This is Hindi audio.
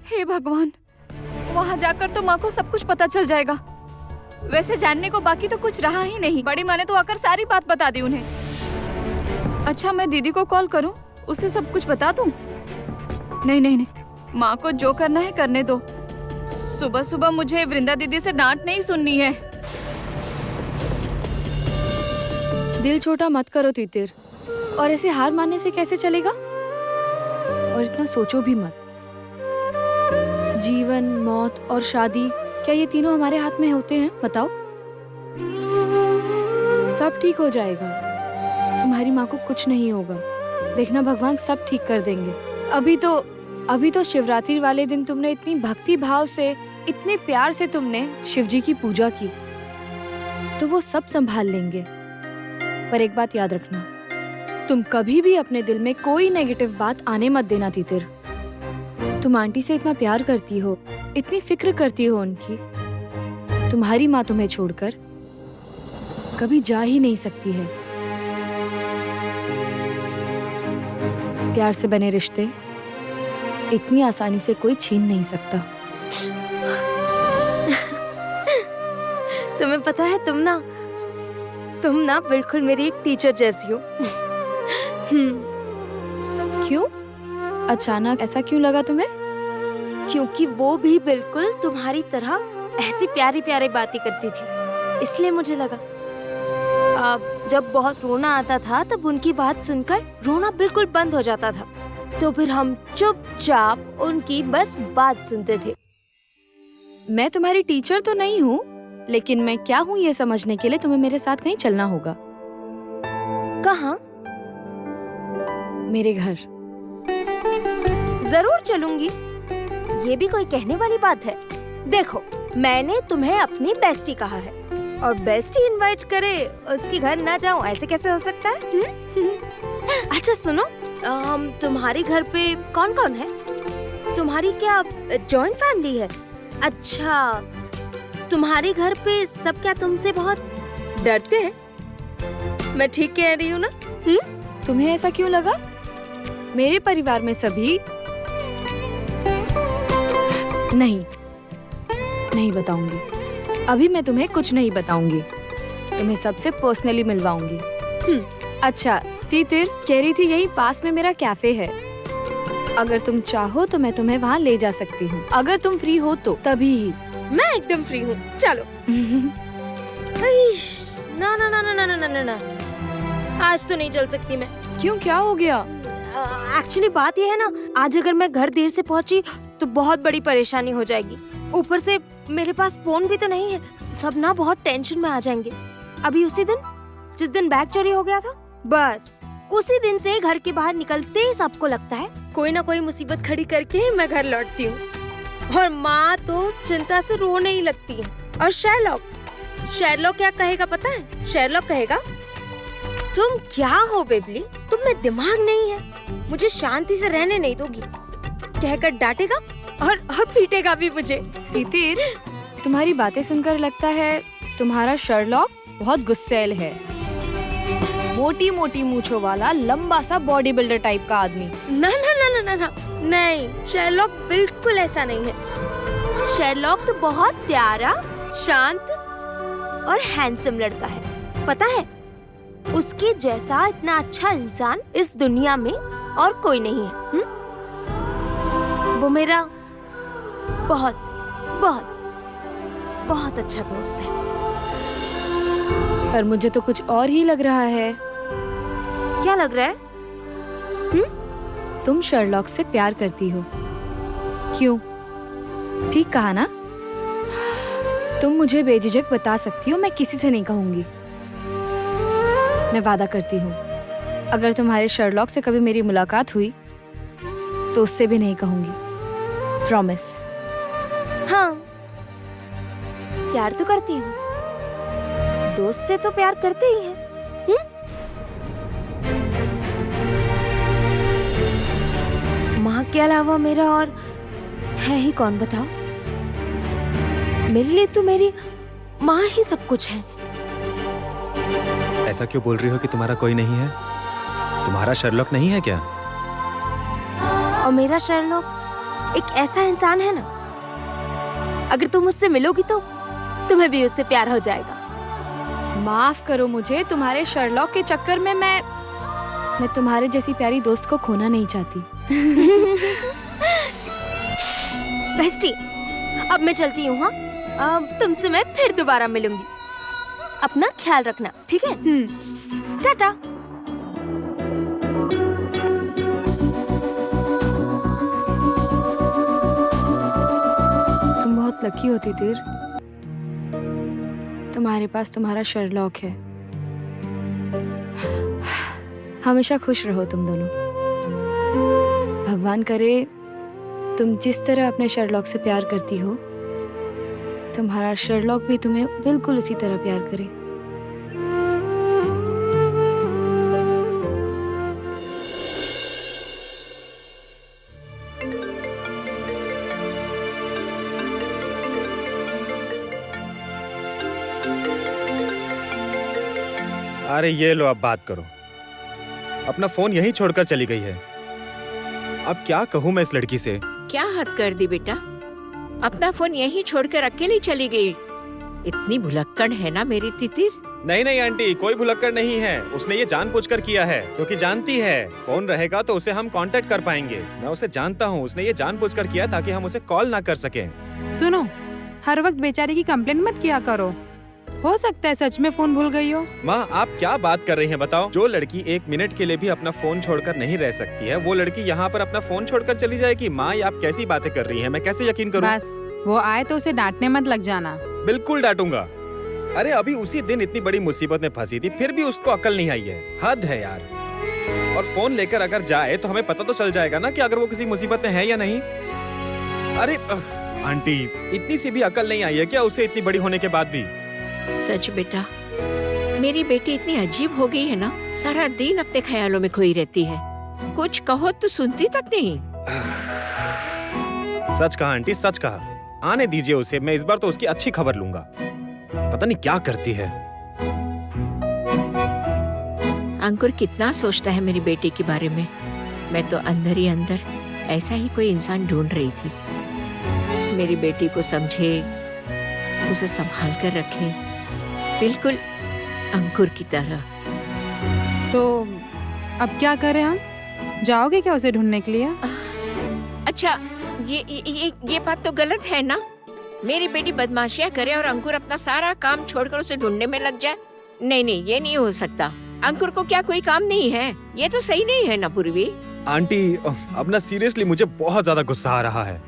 हे भगवान, वहां जाकर तो माँ को सब कुछ पता चल जाएगा। वैसे जानने को बाकी तो कुछ रहा ही नहीं। बड़ी माँ ने तो आकर सारी बात बता दी उन्हें। अच्छा, मैं दीदी को कॉल करूं, उसे सब कुछ बता दूं? नहीं नहीं नहीं, माँ को जो करना है करने दो। सुबह सुबह मुझे वृंदा दीदी से डांट नहीं सुननी है। दिल छोटा मत करो तीतिर, और ऐसे हार मानने से कैसे चलेगा? और इतना सोचो भी मत। जीवन, मौत और शादी, क्या ये तीनों हमारे हाथ में होते हैं? बताओ। सब ठीक हो जाएगा। तुम्हारी माँ को कुछ नहीं होगा। देखना, भगवान सब ठीक कर देंगे। अभी तो शिवरात्रि वाले दिन तुमने इतनी भक्ति भाव से, इतने प्यार से तुमने शिव जी की पूजा की, तो वो सब संभाल लेंगे। पर एक बात याद रखना, तुम कभी भी अपने दिल में कोई नेगेटिव बात आने मत देना तीतिर। तुम आंटी से इतना प्यार करती हो, इतनी फिक्र करती हो उनकी। तुम्हारी माँ तुम्हें छोड़कर कभी जा ही नहीं सकती है। प्यार से बने रिश्ते इतनी आसानी से कोई छीन नहीं सकता। तुम्हें पता है, तुम ना बिल्कुल मेरी एक टीचर जैसी हो। क्यों? अचानक ऐसा क्यों लगा तुम्हें? क्योंकि वो भी बिल्कुल तुम्हारी तरह ऐसी प्यारी प्यारी बातें करती थी, इसलिए मुझे लगा। जब बहुत रोना आता था तब उनकी बात सुनकर रोना बिल्कुल बंद हो जाता था, तो फिर हम चुपचाप उनकी बस बात सुनते थे। मैं तुम्हारी टीचर तो नहीं हूँ, लेकिन मैं क्या हूँ ये समझने के लिए तुम्हें मेरे साथ कहीं चलना होगा। कहाँ? मेरे घर। जरूर चलूंगी, ये भी कोई कहने वाली बात है। देखो, मैंने तुम्हें अपनी बेस्टी कहा है, और बेस्टी इनवाइट करे उसके घर ना जाऊं, ऐसे कैसे हो सकता है? अच्छा सुनो, तुम्हारे घर पे कौन कौन है? तुम्हारी क्या जॉइंट फैमिली है? अच्छा, तुम्हारे घर पे सब क्या तुमसे बहुत डरते हैं? मैं ठीक कह रही हूँ ना? तुम्हें ऐसा क्यों लगा? मेरे परिवार में सभी नहीं बताऊंगी। अभी मैं तुम्हें कुछ नहीं बताऊंगी, तुम्हें सबसे पर्सनली मिलवाऊंगी। अच्छा तीतिर, कह रही थी यही पास में मेरा कैफे है, अगर तुम चाहो तो मैं तुम्हें वहाँ ले जा सकती हूँ, अगर तुम फ्री हो तो तभी ही। मैं एकदम फ्री हूँ, चलो। ना ना ना ना ना ना ना ना, आज तो नहीं चल सकती मैं। क्यों, क्या हो गया? एक्चुअली बात ये है ना, आज अगर मैं घर देर से पहुंची तो बहुत बड़ी परेशानी हो जाएगी। ऊपर से मेरे पास फोन भी तो नहीं है, सब ना बहुत टेंशन में आ जाएंगे। अभी उसी दिन जिस दिन बैग चोरी हो गया था, बस उसी दिन से घर के बाहर निकलते ही सबको लगता है कोई ना कोई मुसीबत खड़ी करके ही मैं घर लौटती हूँ। और माँ तो चिंता से रोने ही लगती है। और शेरलॉक क्या कहेगा पता है? शेरलॉक कहेगा, तुम क्या हो बेबली, तुम में दिमाग नहीं है, मुझे शांति से रहने नहीं दोगी, कहकर डांटेगा और पीटेगा भी मुझे। तीतिर, तुम्हारी बातें सुनकर लगता है तुम्हारा शर्लॉक बहुत गुस्सैल है। मोटी मोटी मूंछों वाला, लंबा सा बॉडी बिल्डर टाइप का आदमी। ना ना ना ना ना ना, नहीं, शेरलॉक बिल्कुल ऐसा नहीं है। शेरलॉक तो बहुत प्यारा, शांत और हैंडसम लड़का है। पता है, उसके जैसा इतना अच्छा इंसान इस दुनिया में और कोई नहीं है। वो मेरा बहुत बहुत बहुत अच्छा दोस्त है। पर मुझे तो कुछ और ही लग रहा है। क्या लग रहा है? तुम शर्लॉक से प्यार करती हो। क्यों? ठीक कहा ना? तुम मुझे बेझिझक बता सकती हो, मैं किसी से नहीं कहूंगी। मैं वादा करती हूँ, अगर तुम्हारे शर्लॉक से कभी मेरी मुलाकात हुई तो उससे भी नहीं कहूंगी। प्रॉमिस। हाँ, प्यार तो करती हूँ, दोस्त से तो प्यार करते ही हैं। माँ के अलावा मेरा और है ही कौन, बताओ? मेरे लिए तो मेरी माँ ही सब कुछ है। ऐसा क्यों बोल रही हो कि तुम्हारा कोई नहीं है? तुम्हारा शर्लॉक नहीं है क्या? और मेरा शर्लॉक एक ऐसा इंसान है ना, अगर तुम उससे मिलोगी तो तुम्हें भी उससे प्यार हो जाएगा। माफ करो मुझे, तुम्हारे शर्लॉक के चक्कर में मैं तुम्हारे जैसी प्यारी दोस्त को खोना नहीं चाहती। बेस्टी, अब मैं चलती हूँ। हाँ, तुमसे मैं फिर दोबारा मिलूंगी। अपना ख्याल रखना, ठीक है? टाटा। तुम बहुत लकी हो तितिर, तुम्हारे पास तुम्हारा शर्लॉक है। हमेशा खुश रहो तुम दोनों। भगवान करे तुम जिस तरह अपने शर्लॉक से प्यार करती हो, तुम्हारा शर्लॉक भी तुम्हें बिल्कुल उसी तरह प्यार करे। अरे ये लो, अब बात करो। अपना फोन यहीं छोड़कर चली गई है। अब क्या कहूँ मैं इस लड़की से? क्या हद कर दी बेटा, अपना फोन यहीं छोड़कर अकेली चली गई। इतनी भुलक्कड़ है ना मेरी तितिर। नहीं नहीं आंटी, कोई भुलक्कड़ नहीं है। उसने ये जानबूझकर किया है क्योंकि जानती है फोन रहेगा तो उसे हम कांटेक्ट कर पाएंगे। मैं उसे जानता हूँ, उसने ये जानबूझकर किया ताकि हम उसे कॉल ना कर सकें। सुनो, हर वक्त बेचारी की कंप्लेंट मत किया करो। हो सकता है सच में फोन भूल गई हो। माँ, आप क्या बात कर रही हैं बताओ? जो लड़की 1 मिनट के लिए भी अपना फोन छोड़कर नहीं रह सकती है, वो लड़की यहाँ पर अपना फोन छोड़कर चली जाएगी? माँ, ये आप कैसी बातें कर रही हैं? मैं कैसे यकीन करूँ? बस वो आए तो उसे डांटने मत लग जाना। बिल्कुल डांटूंगा। अरे अभी उसी दिन इतनी बड़ी मुसीबत में फंसी थी, फिर भी उसको अकल नहीं आई है। हद है यार। और फोन लेकर अगर जाए तो हमें पता तो चल जाएगा ना कि अगर वो किसी मुसीबत में है या नहीं। अरे आंटी, इतनी सी भी अकल नहीं आई है क्या उसे इतनी बड़ी होने के बाद भी? सच बेटा, मेरी बेटी इतनी अजीब हो गई है ना, सारा दिन अपने ख्यालों में खोई रहती है। कुछ कहो तो सुनती तक नहीं। सच कहा आंटी, सच कहा। आने दीजिए उसे, मैं इस बार तो उसकी अच्छी खबर लूंगा। पता नहीं क्या करती है। अंकुर कितना सोचता है मेरी बेटी के बारे में। मैं तो अंदर ही अंदर ऐसा ही कोई इंसान ढूंढ रही थी, मेरी बेटी को समझे, उसे संभाल कर रखे, बिल्कुल अंकुर की तरह। तो अब क्या करें हम? जाओगे क्या उसे ढूंढने के लिए? अच्छा, ये बात तो गलत है ना। मेरी बेटी बदमाशियां करे और अंकुर अपना सारा काम छोड़कर उसे ढूंढने में लग जाए। नहीं नहीं, ये नहीं हो सकता। अंकुर को क्या कोई काम नहीं है? ये तो सही नहीं है ना पूर्वी। आंटी, अब ना सीरियसली मुझे बहुत ज्यादा गुस्सा आ रहा है।